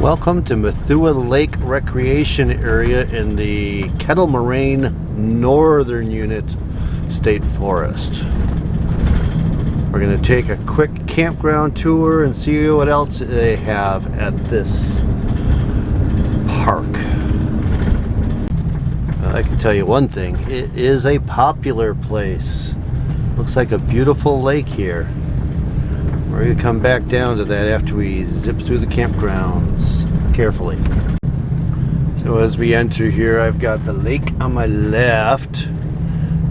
Welcome to Mauthe Lake Recreation Area in the Kettle Moraine Northern Unit State Forest. We're going to take a quick campground tour and see what else they have at this park. I can tell you one thing, it is a popular place. Looks like a beautiful lake here. We're going to come back down to that after we zip through the campgrounds carefully. So as we enter here, I've got the lake on my left,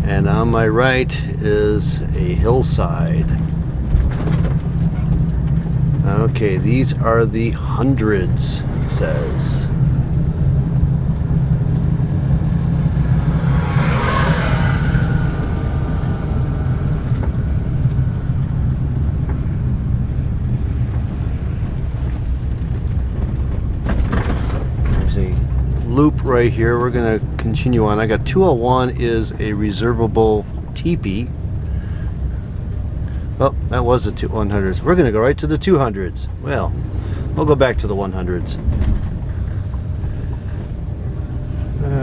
and on my right is a hillside. Okay, these are the hundreds, it says. Loop right here. We're going to continue on. I got 201 is a reservable teepee. Oh, that was the 100s. We're going to go right to the 200s. Well, we'll go back to the 100s.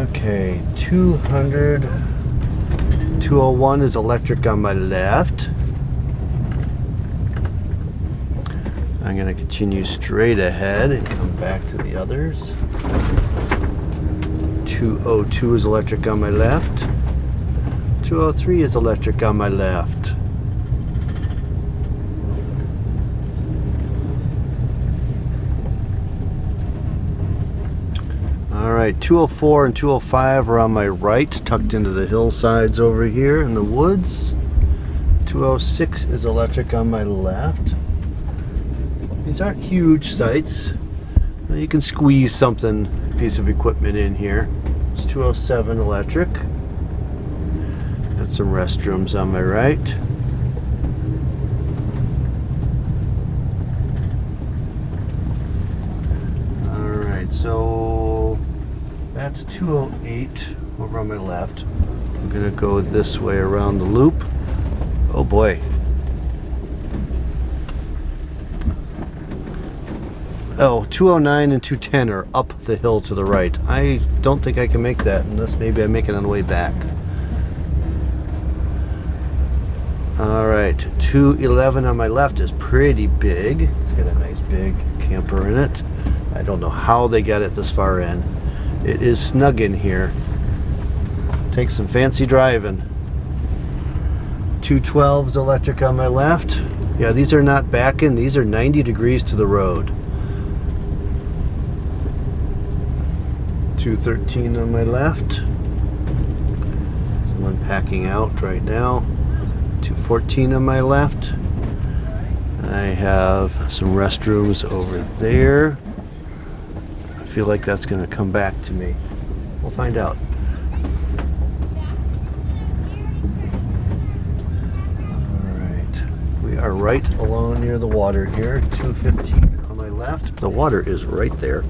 Okay, 200. 201 is electric on my left. I'm going to continue straight ahead and come back to the others. 202 is electric on my left. 203 is electric on my left. Alright, 204 and 205 are on my right, tucked into the hillsides over here in the woods. 206 is electric on my left. These aren't huge sites. You can squeeze something, piece of equipment in here. It's 207 electric. Got some restrooms on my right. Alright, so that's 208 over on my left. I'm gonna go this way around the loop. Oh boy. Oh, 209 and 210 are up the hill to the right. I don't think I can make that unless maybe I make it on the way back. Alright, 211 on my left is pretty big. It's got a nice big camper in it. I don't know how they got it this far in. It is snug in here. Takes some fancy driving. 212 is electric on my left. Yeah, these are not back in. These are 90 degrees to the road. 213 on my left. Someone packing out right now. 214 on my left. I have some restrooms over there. I feel like that's going to come back to me. We'll find out. Alright. We are right along near the water here. 215 on my left. The water is right there.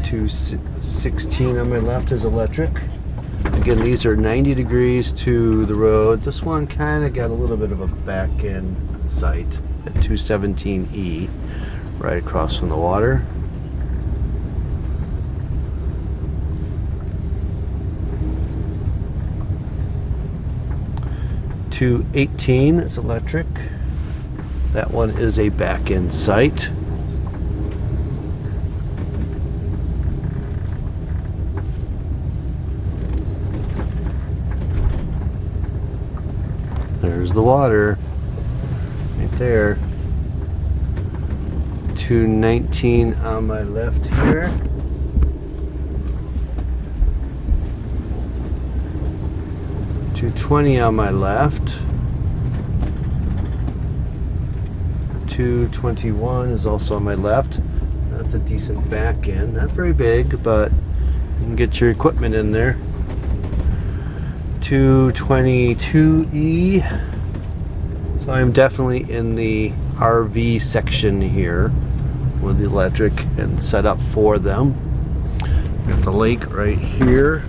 216 on my left is electric. Again, these are 90 degrees to the road. This one kind of got a little bit of a back end site at 217E, right across from the water. Two 18 is electric. That one is a back end site. There's the water right there. 219 on my left here. $220 on my left. 221 is also on my left. That's a decent back end. Not very big, but you can get your equipment in there. 222E. So I'm definitely in the RV section here with the electric and set up for them. Got the lake right here.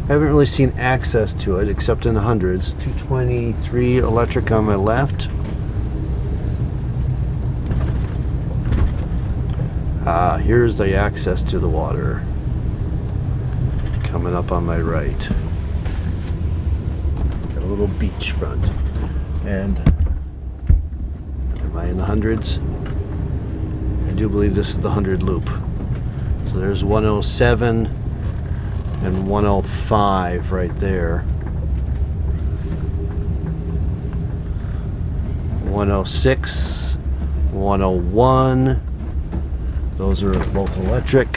I haven't really seen access to it except in the hundreds. 223 electric on my left. Here's the access to the water. Coming up on my right. Got a little beach front. And am I in the hundreds? I do believe this is the 100 loop. So there's 107 and 105 right there. 106, 101. Those are both electric.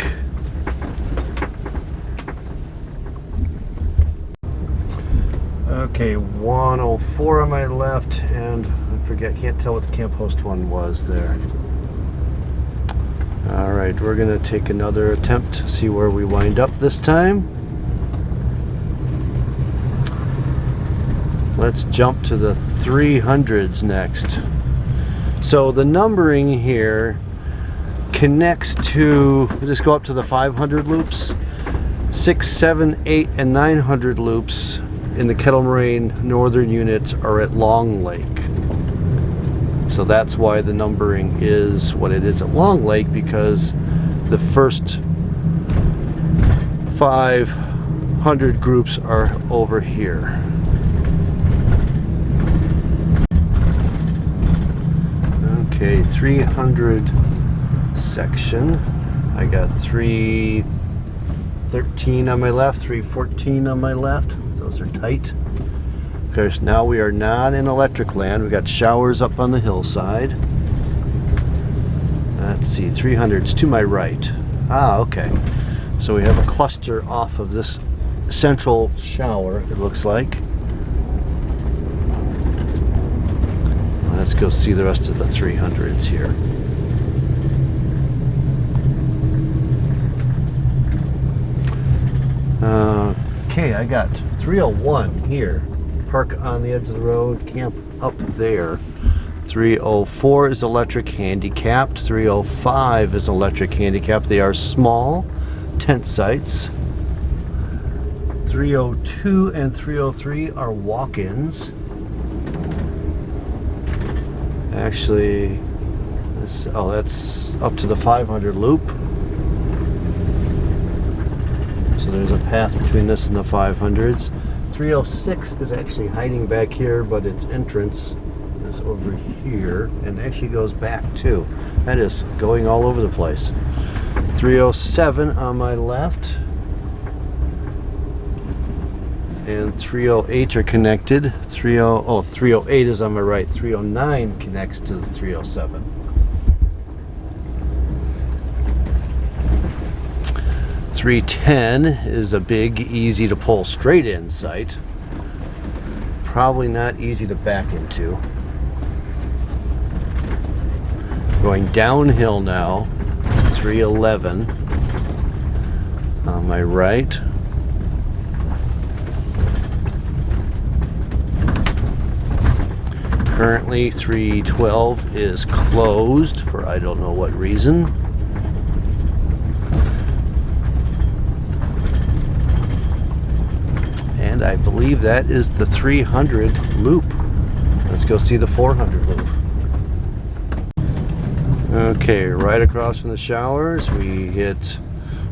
Okay, 104 on my left, and I forget, can't tell what the Camp Host one was there. All right, we're gonna take another attempt to see where we wind up this time. Let's jump to the 300s next. So the numbering here connects to, we'll just go up to the 500 loops. 6, 7, 8, and 900 loops in the Kettle Moraine northern units are at Long Lake. So that's why the numbering is what it is at Long Lake, because the first 500 groups are over here. Okay, 300 section. I got 313 on my left, 314 on my left. Those are tight. Because now we are not in electric land. We got showers up on the hillside. Let's see, 300's to my right. Okay. So we have a cluster off of this central shower, it looks like. Let's go see the rest of the 300s here. Okay, I got 301 here. Park on the edge of the road, camp up there. 304 is electric handicapped. 305 is electric handicapped. They are small tent sites. 302 and 303 are walk-ins. Actually, that's up to the 500 loop. So there's a path between this and the 500s. 306 is actually hiding back here, but its entrance is over here and actually goes back too. That is going all over the place. 307 on my left and 308 are connected. 308 is on my right. 309 connects to the 307. .310 is a big, easy to pull straight in site. Probably not easy to back into. Going downhill now, 311 on my right. Currently 312 is closed for I don't know what reason. And I believe that is the 300 loop. Let's go see the 400 loop. Okay, right across from the showers, we hit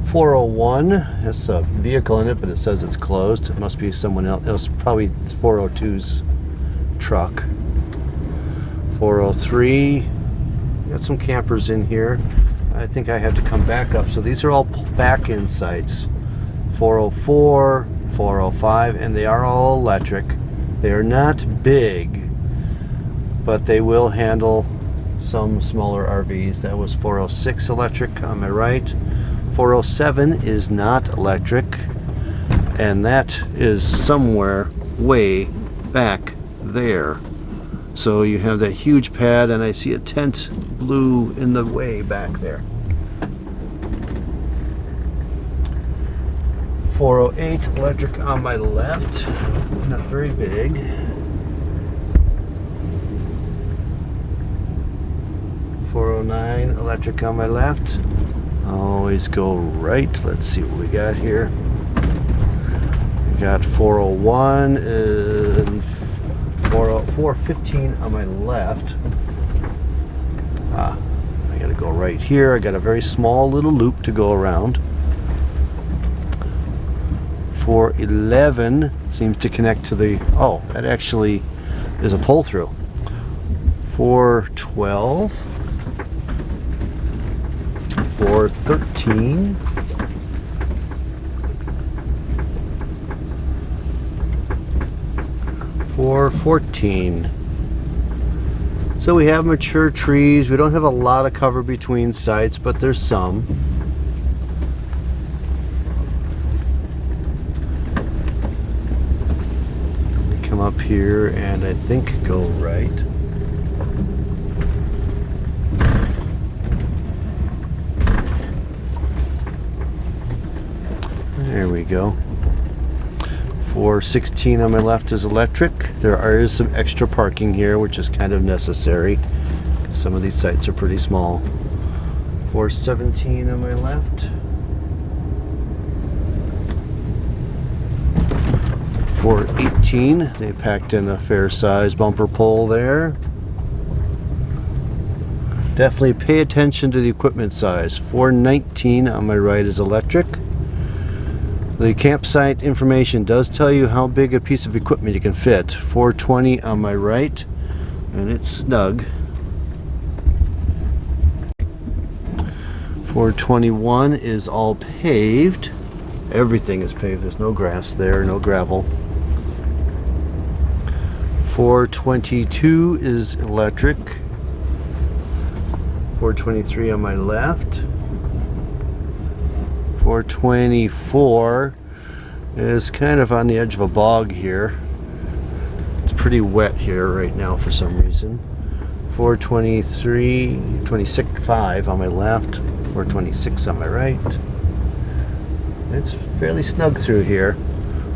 401. Has a vehicle in it, but it says it's closed. It must be someone else. It was probably 402's truck. 403. Got some campers in here. I think I have to come back up. So these are all back-in sites. 404. 405, and they are all electric. They are not big, but they will handle some smaller RVs. That was 406 electric on my right. 407 is not electric, and that is somewhere way back there. So you have that huge pad, and I see a tent blue in the way back there. 408 electric on my left, not very big. 409 electric on my left. Always go right. Let's see what we got here. We got 401 and 415 on my left. I gotta to go right here. I got a very small little loop to go around. 411 seems to connect to the, oh, that actually is a pull through. 412, 413, 414. So we have mature trees. We don't have a lot of cover between sites, but there's some. Come up here and I think go right. There we go. 416 on my left is electric. There is some extra parking here, which is kind of necessary. Some of these sites are pretty small. 417 on my left. 418, they packed in a fair size bumper pole there. Definitely pay attention to the equipment size. 419 on my right is electric. The campsite information does tell you how big a piece of equipment you can fit. 420 on my right, and it's snug. 421 is all paved. Everything is paved. There's no grass there, no gravel. 422 is electric. 423 on my left. 424 is kind of on the edge of a bog here. It's pretty wet here right now for some reason. 423, 5 on my left, 426 on my right. It's fairly snug through here.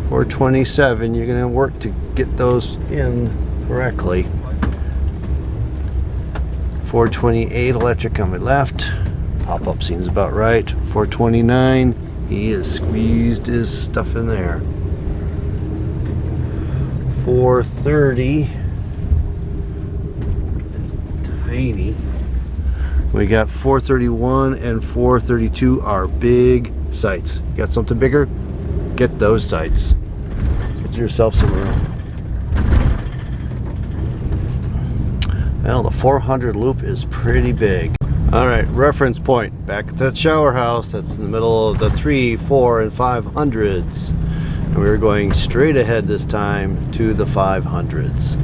427, you're going to work to get those in correctly. 428 electric on my left. Pop-up seems about right. 429, he has squeezed his stuff in there. 430 is tiny. We got 431 and 432 are big sites. Got something bigger? Get those sites. Get yourself some room. Well, the 400 loop is pretty big. Alright, reference point. Back at the shower house. That's in the middle of the 3, 4, and 500s. And we're going straight ahead this time to the 500s.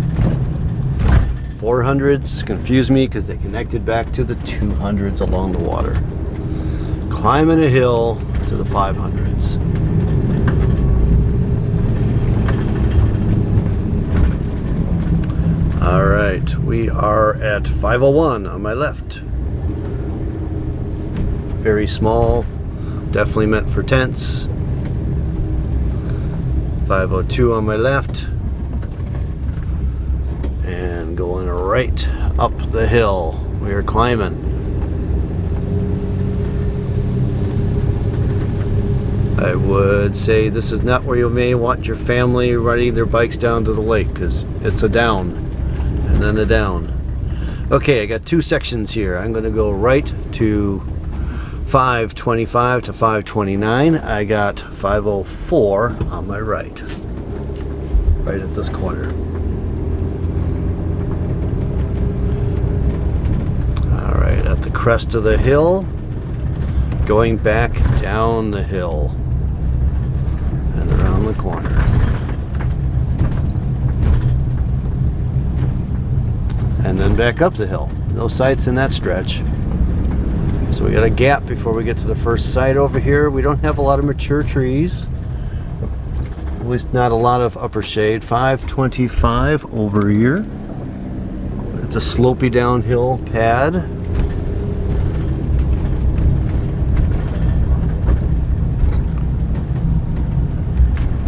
400s confused me because they connected back to the 200s along the water. Climbing a hill to the 500s. Alright, we are at 501 on my left. Very small, definitely meant for tents. 502 on my left. And going right up the hill. We are climbing. I would say this is not where you may want your family riding their bikes down to the lake, because it's a down and then a down. Okay, I got two sections here. I'm going to go right to 525 to 529. I got 504 on my right. Right at this corner. Alright, at the crest of the hill. Going back down the hill. And around the corner. And then back up the hill. No sights in that stretch. So we got a gap before we get to the first site over here. We don't have a lot of mature trees. At least not a lot of upper shade. 525 over here. It's a slopey downhill pad.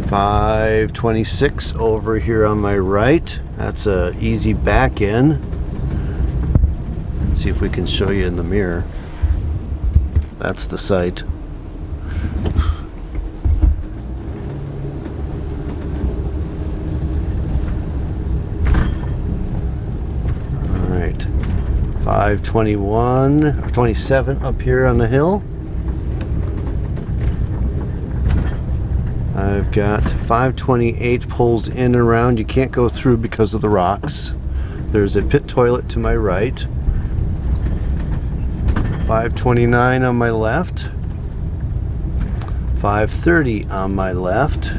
$526 over here on my right. That's a easy back in. Let's see if we can show you in the mirror. That's the site. Alright. 521 or 27 up here on the hill. I've got 528 pulls in and around. You can't go through because of the rocks. There's a pit toilet to my right. 529 on my left. 530 on my left.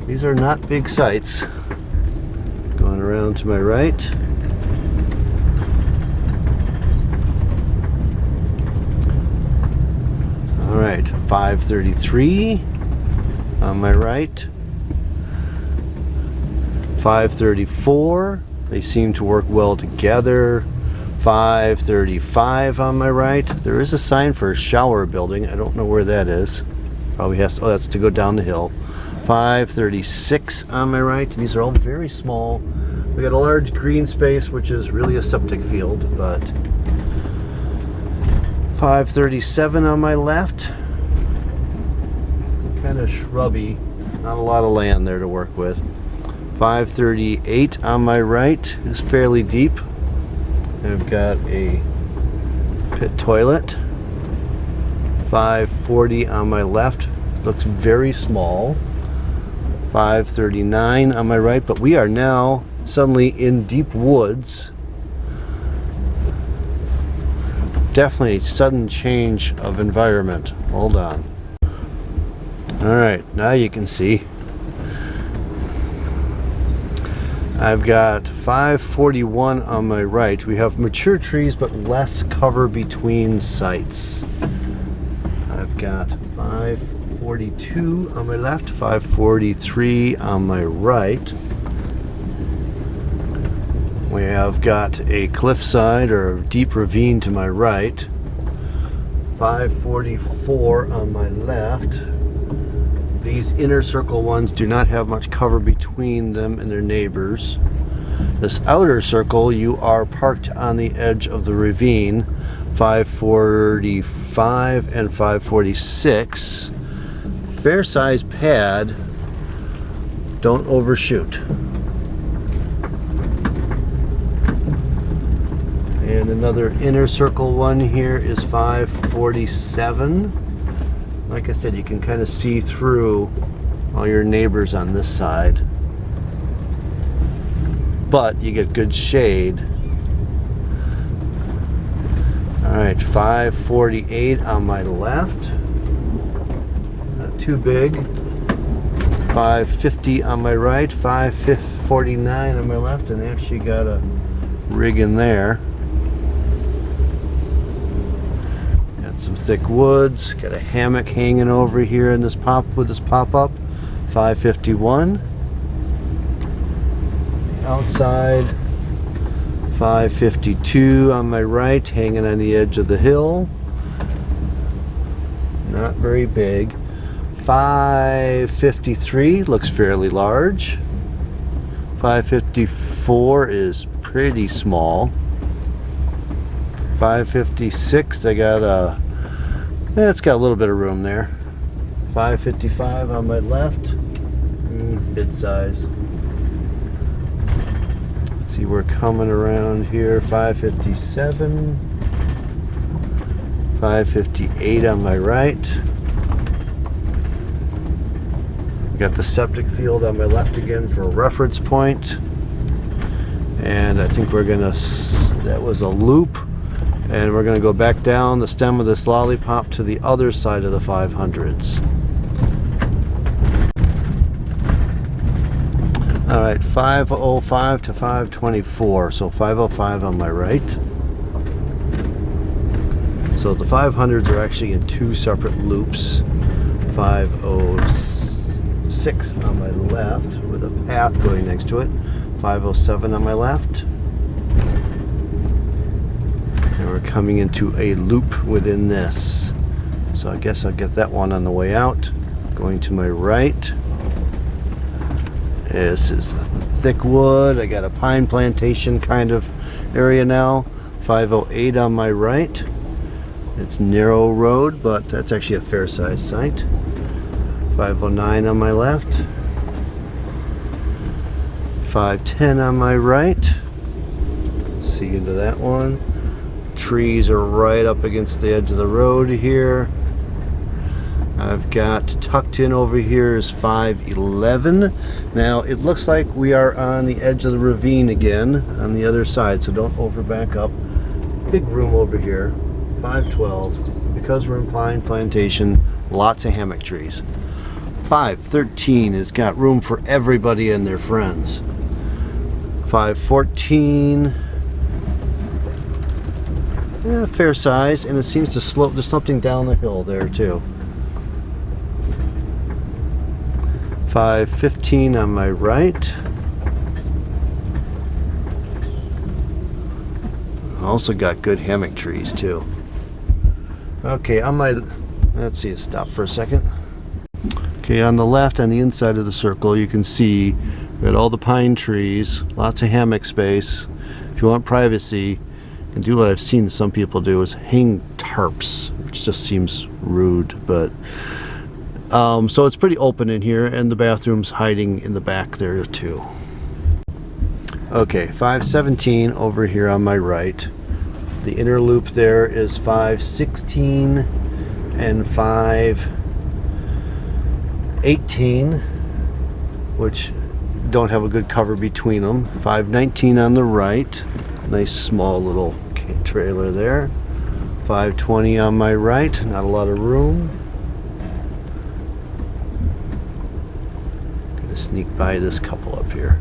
These are not big sites. Going around to my right. All right, 533 on my right. 534. They seem to work well together. 535 on my right. There is a sign for a shower building. I don't know where that is. Probably has to, oh, that's to go down the hill. 536 on my right. These are all very small. We got a large green space, which is really a septic field, but 537 on my left. Kind of shrubby. Not a lot of land there to work with. 538 on my right is fairly deep. I've got a pit toilet. 540 on my left. Looks very small. 539 on my right, but we are now suddenly in deep woods. Definitely a sudden change of environment. Hold on. Alright, now you can see. I've got 541 on my right. We have mature trees but less cover between sites. I've got 542 on my left, 543 on my right. We have got a cliffside or a deep ravine to my right. 544 on my left. These inner circle ones do not have much cover between them and their neighbors. This outer circle, you are parked on the edge of the ravine. 545 and 546. Fair size pad. Don't overshoot. And another inner circle one here is 547. Like I said, you can kind of see through all your neighbors on this side, but you get good shade. All right, 548 on my left, not too big. 550 on my right, 549 on my left, and actually got a rig in there. Some thick woods. Got a hammock hanging over here in this pop-up. 551. Outside. 552 on my right, hanging on the edge of the hill. Not very big. 553 looks fairly large. 554 is pretty small. 556, I got a it's got a little bit of room there. 555 on my left, bid size. Let's see, we're coming around here. 557, 558 on my right. Got the septic field on my left again for a reference point. And I think we're gonna, that was a loop. And we're going to go back down the stem of this lollipop to the other side of the 500s. All right, 505 to 524. So 505 on my right. So the 500s are actually in two separate loops. 506 on my left with a path going next to it. 507 on my left. We're coming into a loop within this. So I guess I'll get that one on the way out. Going to my right. This is thick wood. I got a pine plantation kind of area now. 508 on my right. It's narrow road, but that's actually a fair size site. 509 on my left. 510 on my right. Let's see into that one. Trees are right up against the edge of the road here. I've got tucked in over here is 511. Now it looks like we are on the edge of the ravine again on the other side, so don't over back up. Big room over here, 512. Because we're in pine plantation, lots of hammock trees. 513 has got room for everybody and their friends. 514, yeah, fair size, and it seems to slope. There's something down the hill there too. 515 on my right. Also got good hammock trees too. Okay, on my, let's see, stop for a second. Okay, on the left, on the inside of the circle, you can see we got all the pine trees, lots of hammock space. If you want privacy, you can do what I've seen some people do, is hang tarps, which just seems rude, but so it's pretty open in here, and the bathroom's hiding in the back there too. Okay, 517 over here on my right. The inner loop there is 516 and 518, which don't have a good cover between them. 519 on the right. Nice small little trailer there. 520 on my right. Not a lot of room. Gonna sneak by this couple up here.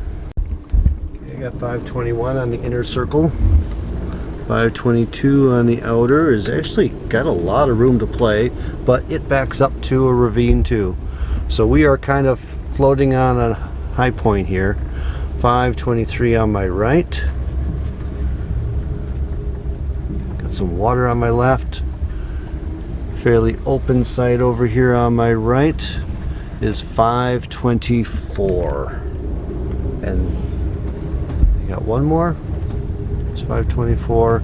Okay, I got 521 on the inner circle. 522 on the outer is actually got a lot of room to play, but it backs up to a ravine too. So we are kind of floating on a high point here. 523 on my right. Got some water on my left. Fairly open site over here on my right is 524. And you got one more. 524,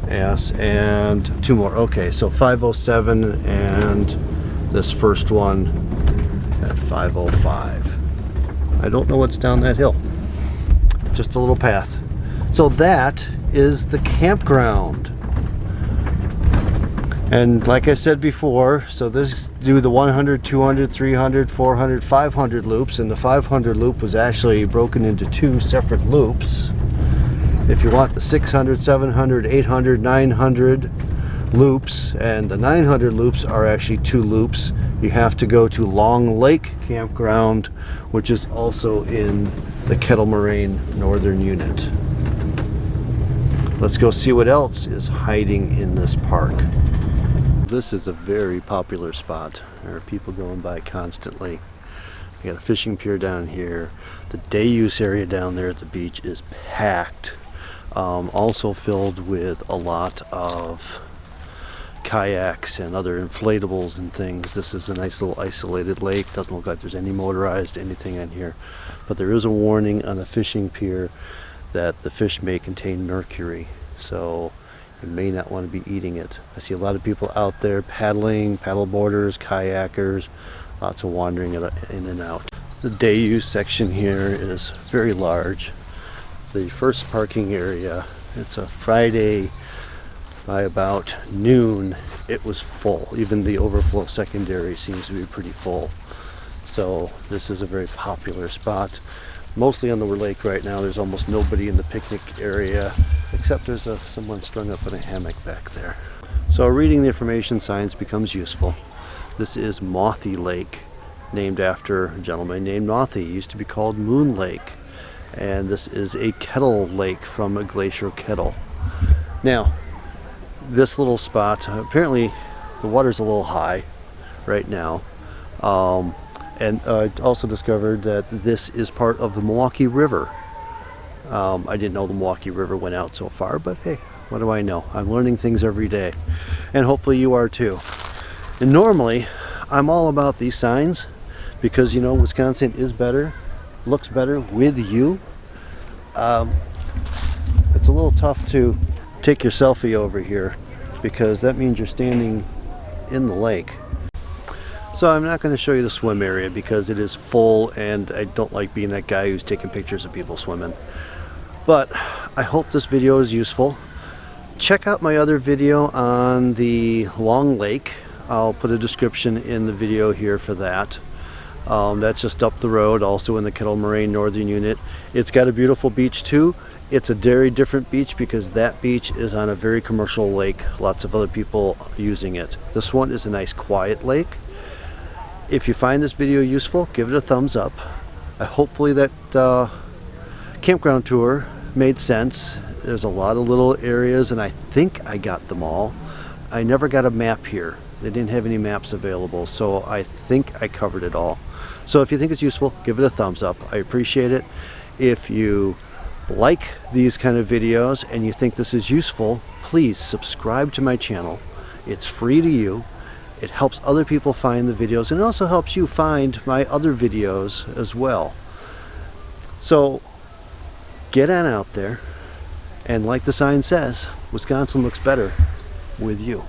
yes, and two more. Okay, so 507 and this first one at 505. I don't know what's down that hill. Just a little path. So that is the campground. And like I said before, so this do the 100, 200, 300, 400, 500 loops, and the 500 loop was actually broken into two separate loops. If you want the 600, 700, 800, 900 loops, and the 900 loops are actually two loops, you have to go to Long Lake Campground, which is also in the Kettle Moraine northern unit. Let's go see what else is hiding in this park. This is a very popular spot. There are people going by constantly. We got a fishing pier down here. The day use area down there at the beach is packed. Also filled with a lot of kayaks and other inflatables and things. This is a nice little isolated lake. Doesn't look like there's any motorized anything in here, but there is a warning on the fishing pier that the fish may contain mercury, so you may not want to be eating it. I see a lot of people out there paddling, paddle boarders, kayakers, lots of wandering in and out. The day use section here is very large. The first parking area, it's a Friday, by about noon it was full. Even the overflow secondary seems to be pretty full. So this is a very popular spot. Mostly on the lake right now. There's almost nobody in the picnic area, except there's someone strung up in a hammock back there. So reading the information signs becomes useful. This is Mauthe Lake, named after a gentleman named Mauthe. It used to be called Moon Lake. And this is a kettle lake from a glacier kettle. Now, this little spot, apparently the water's a little high right now. And I also discovered that this is part of the Milwaukee River. I didn't know the Milwaukee River went out so far, but hey, what do I know? I'm learning things every day. And hopefully you are too. And normally, I'm all about these signs because, you know, Wisconsin is better, looks better with you. It's a little tough to take your selfie over here because that means you're standing in the lake. So I'm not going to show you the swim area because it is full and I don't like being that guy who's taking pictures of people swimming. But I hope this video is useful. Check out my other video on the Long Lake. I'll put a description in the video here for that. That's just up the road, also in the Kettle Moraine Northern Unit. It's got a beautiful beach too. It's a very different beach because that beach is on a very commercial lake. Lots of other people using it. This one is a nice quiet lake. If you find this video useful, give it a thumbs up. Hopefully that campground tour made sense. There's a lot of little areas and I think I got them all. I never got a map here. They didn't have any maps available, so I think I covered it all. So if you think it's useful, give it a thumbs up. I appreciate it. If you like these kind of videos and you think this is useful, please subscribe to my channel. It's free to you. It helps other people find the videos, and it also helps you find my other videos as well. So get on out there, and like the sign says, Wisconsin looks better with you.